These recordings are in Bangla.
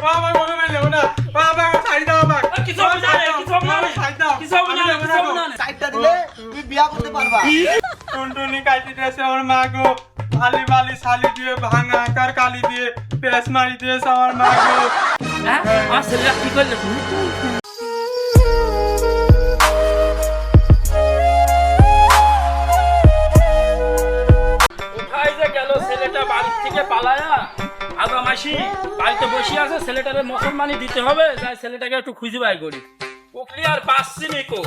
আমার মনে হয় নেব না বাবা ছাড়ি দাও আমাকে কিছু হবে না ছাড়ি দাও কিছু হবে না সাইডটা দিলে তুই বিয়া করতে পারবা। টুনটুনি কাটি দিয়েছে আমার মা গো আলি বালি শালি দিয়ে ভাঙা কার কালি দিয়ে পেস মারি দিয়েছে আমার মা গো হ্যাঁ আমার ছেলেটা কি করলে তুমি কোথায় যে গেল ছেলেটা বাড়ি থেকে পালায়া আগামাসি বাড়িতে বসে আছে ছেলেটারে মুসলমানি দিতে হবে যাই ছেলেটাকে একটু খুঁজে বাই করি ওকলি আর পাচ্ছি নিকো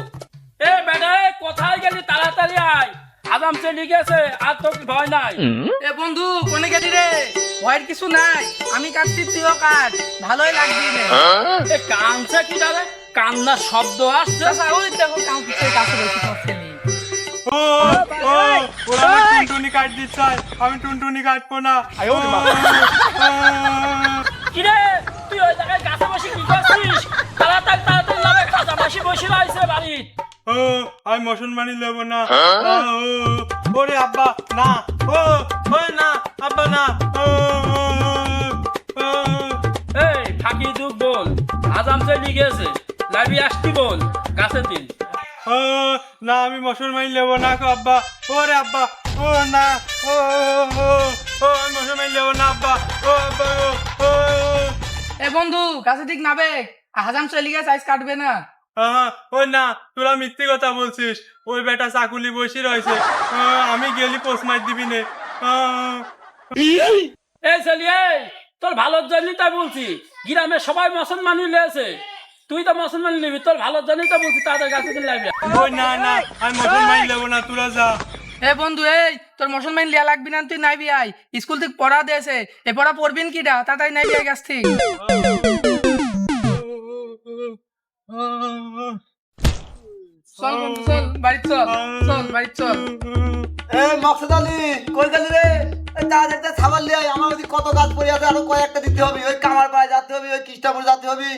এ বেটা কোথায় গেলি তাড়াতাড়ি আয় আদাম চলে গেছে আর তোর ভয় নাই এ বন্ধু কোনে গেলি রে? ভয়ের কিছু নাই, আমি কাটছি তুইও কাট, ভালোই লাগবি রে। এ কানছে কি দাঁড়ে কান্নার শব্দ আসছে চাচা ওই দেখো কাউ পিছে কাছে বসে করছেনি। ও ও ওরা আমার টুনটুনি কাট দিচ্ছে আমি টুনটুনি কাটবো না কি রে তুই ওই জায়গায় গাছে বসে কি করছিস তাড়াতাড়ি নামে কাঁচা মাসি বসে রয়েছে বাড়ি ও আমি মুসলমানি নেব না ওরে আব্বা না ও ওই না আব্বা না এই ফাঁকি দুঃখ বল আজাম চলে গেছে লাইবি আসতি বল গাছের দিন না আমি মুসলমানি নেব না গো আব্বা ওরে আব্বা ও না ও আমি মুসলমানি নেব না আব্বা ও আব্বা ও এ বন্ধু কাছে দিক নাবে, হাজাম চলে গেছে আইস কাটবে না। ওই না তোরা মিথ্যে কথা বলছিস ওই বেটা চাকুলি বসে রয়েছে আমি গেলি পোস্ট মার দিবি নে এই ছেলে এই তোর ভালোর জন্যই তাই বলছি গ্রামে সবাই মুসলমানি লেছে তুই তো মুসলমানি নিবি তোর ভালোর জন্যই তো বলছি তাদের গাছে দিন লাইবি ওই না না আমি মুসলমানি নেব না তোরা যা এ বন্ধু এই তোর মুসলমান লিয়া লাগবি না, তুই নাইবি আই স্কুল থেকে পড়া দিয়েছে, এ পড়া পড়বিন কিডা তাড়াতাড়ি নাইবি আই গাছ থেকে। চল বন্ধু চল বাড়ি চল, চল বাড়ি চল। এ মকসুদ আলী কই গেলি রে? যা দেখতে খাবার লিয়ে আয়, আমার ওদিকে কত গাছ পড়ে আছে আরো কয়েকটা দিতে হবে। ওই কামার পাড়ায় যেতে হবে, ওই কৃষ্ণাপুর যেতে হবে,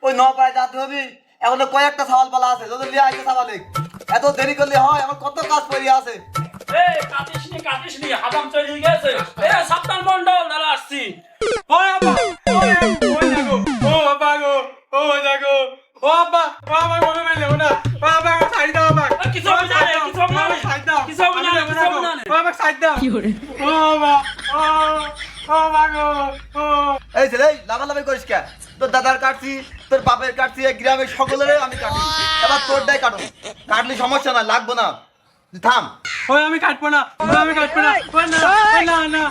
ওই নপাড়ায় যেতে হবে। এখন কয়েকটা ছাওয়াল পালা আছে, যদি লিয়ে আইতে ছাওয়ালে এত দেরি করলে হয়? আমার কত কাজ পড়ে আছে। এই কাটিস নি আদাম চলে গেছে এ সপ্তাহ মন্ডল দাঁড়া আসছি ও আব্বা ও জাগো ও আব্বা গো ও জাগো ও আব্বা আমার মুসলমানি নেব না বাবা ছাড়ি দাও আমাকে কিছু হবে না ছাড়ি দাও কিছু হবে না আমাকে ছাড়ি দাও ও বাবা ও মা গো ও এই ছেলে লাভালাভি করিস কে? তোর দাদার কাটছি, তোর বাপের কাটছি, এই গ্রামের সকলের আমি কাটছি, এবার তোরটাই কাটো। কাটলে সমস্যা না, লাগবো না, তুই থাম। ওই আমি কাটবো না আমি কাটবো না ওই না ওই না না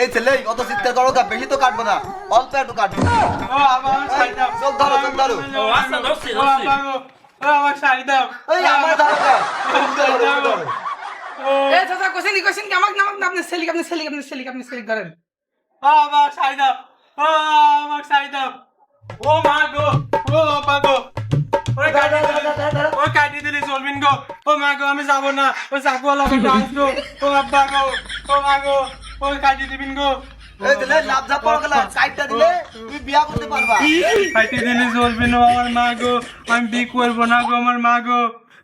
এই ছেলে অত চিৎকার করো কা? বেশি তো কাটবো না, অল্প একটু কাটবো। ও আবার ছাড়ি দাও চল ধরো, চল ধরো। ও আচ্ছা ধরছি ও আব্বা গো ও আমার ছাড়ি দাও এই আমার ধরো কা? এ চাচা কোসেনি কি আমাকে নামাক না, আপনি সেলিক করেন। ও আমার ছাড়ি দাও ও আমার ছাড়ি দাও ও মা গো ও আব্বা গো ওই কাটি দিলি চলবিন গো ও মা গো আমি যাবো না ওই চাকুওয়ালা বেটা আসবো ও আব্বা গো ও মা গো ওই কাটি দিবিন গো এই ছেলে লাভ ঝাপ করো গেলা, সাইডটা দিলে তুই বিয়া করতে পারবা। কাটি দিলি চলবি না আমার মা গো আমি বি করবো না গো আমার মা গো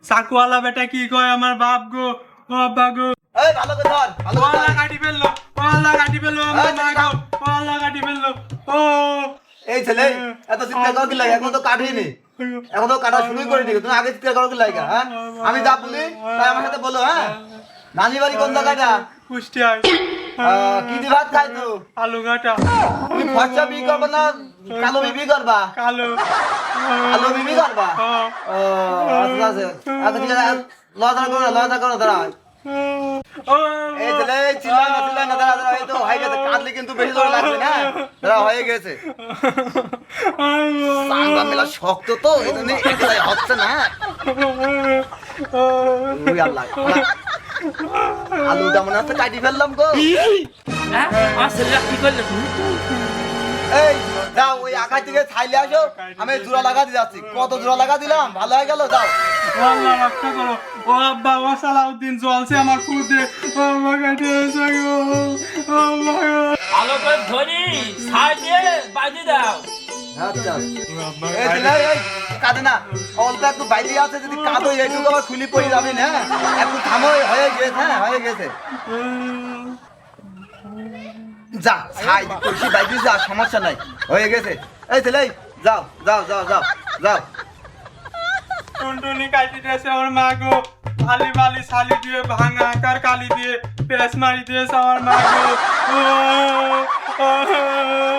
চাকুওয়ালা বেটা কি কয় আমার বাপ গো ও আব্বা গো এই ভালো করে ধর, ভালো করে ওয়ালা ধর। কাটি ফেললো ওয়ালা কাটি ফেললো আমার মা গো ওয়ালা কাটি ফেললো ও এই ছেলে এত চিৎকার করো কি লাগে? এখন তো কাটিনি, এখন তো কাটা শুরুই করিনি, তুমি আগে চিৎকার করো কি লাগে? হ্যাঁ আমি যা বলি তাই আমার সাথে বলো। হ্যাঁ নানি বাড়ি কোন জায়গাটা? কুষ্টিয়ায় কি দি ভাত খাই তো? আলু ঘাটা তুমি ফর্সা বিয়ে করবা না কালো বিবি করবা? কালো কালো বিবি করবা? ও আচ্ছা আছে, আচ্ছা ঠিক আছে, লজা করো দাঁড়া। এই ছেলে চিল্লাই না দাঁড়া দাঁড়া, এই তো হয়ে গেছে, কাটলে কিন্তু বেশি জোর লাগবে না, দাঁড়া হয়ে গেছে। সাংবা মেলা শক্ত তো এই জন্য হচ্ছে না। ওই আল্লাহ, আলুটা মনে হচ্ছে কাটি ফেললাম গো। হ্যাঁ আমার ছেলেটা কি করলে তুমি এই যাও ওই আকাশ থেকে ছাইলে আসো, আমি জোড়া লাগা দিয়ে যাচ্ছি। কত জোড়া লাগা দিলাম, ভালো হয়ে গেল। যাও আল্লাহ রক্ষা করো ও আব্বা ও সালাউদ্দিন জলছে আমার ফুদে ও মা কাটি এসে গো ও মা গো ভালো করে ধরি ছাই দিয়ে বাজি দাও আচ্ছা এই দিলে এই কাঁদে না, অল্প একটু বাইরে আছে, যদি কাঁদো এইটুকু আবার খুলি পড়ে যাবেন। হ্যাঁ একটু থামো, হয়ে গেছে, হ্যাঁ হয়ে গেছে। যা ছাই কলসি বাইরে যা, সমস্যা নাই, হয়ে গেছে। এই ছেলে এই, যাও যাও যাও যাও যাও। টুনটুনি কাটি দিয়েছে আমার মা গো, আলি বালি শালি দিয়ে ভাঙা আকার কালি দিয়ে পেস মারি দিয়েছে আমার মা গো। ও, ও, ও।